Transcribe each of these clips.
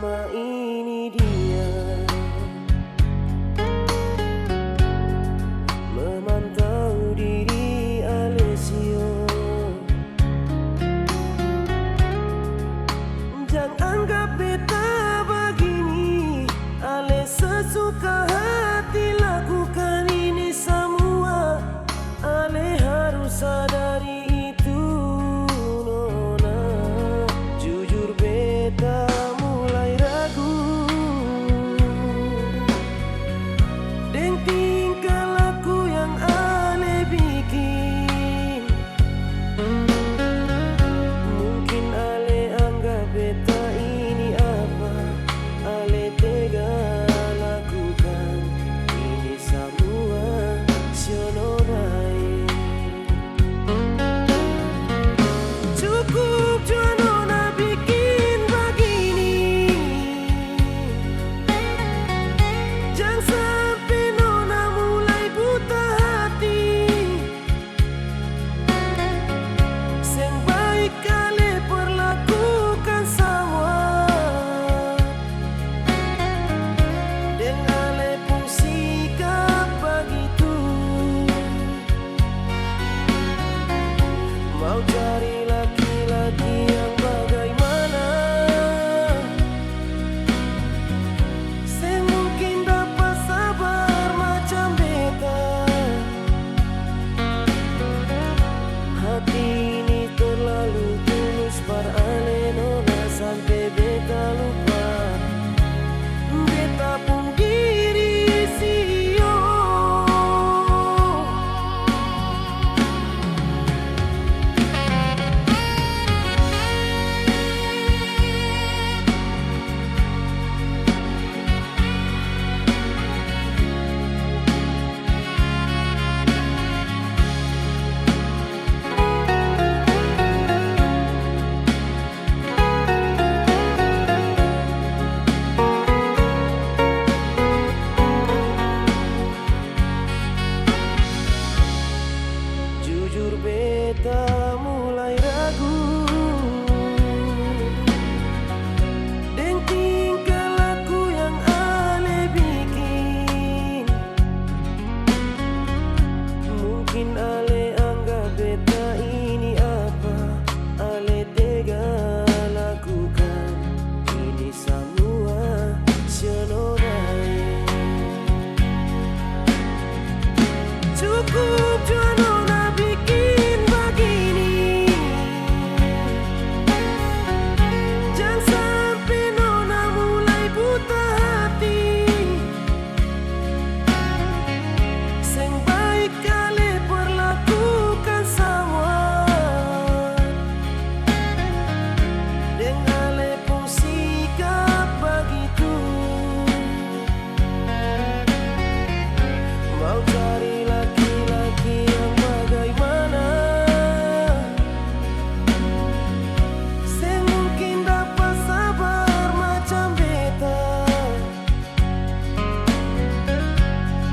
Selama ini dia memantau diri Alessio. Jangan anggap beta begini, Ale sesuka hati lakukan ini semua. Ale harus sadari itu, nona. Jujur beta mulai ragu deng tingkah laku yang Ale bikin. Mungkin Ale anggap beta ini apa, Ale tega lakukan ini semua sionodai. Cukup jua nona bikin begini, jangan sampai nona mulai buta hati. Yang baik Ale perlakukan semua, dan Ale pun sikap begitu. Mau cari laki-laki yang bagaimana, saya mungkin dapat sabar macam beta. Hati ini terlalu tulus par Ale nona, sampai beta lupa beta pun diri sio. Jujur beta mulai ragu deng tingkah laku yang Ale bikin. Mungkin Ale anggap beta ini apa, Ale tega lakukan ini semua sionodai. Cukup jua nona bikin begini, jangan sampai nona mulai buta hati. Yang baik Ale perlakukan semua, dan Ale pun sikap begitu. Mau cari laki-laki yang bagaimana, saya mungkin dapat sabar macam beta.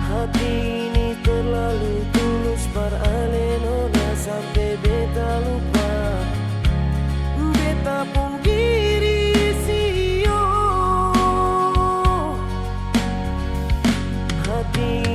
Hati ini terlalu tulus par Ale nona, sampai beta lupa beta pun diri sio. Hati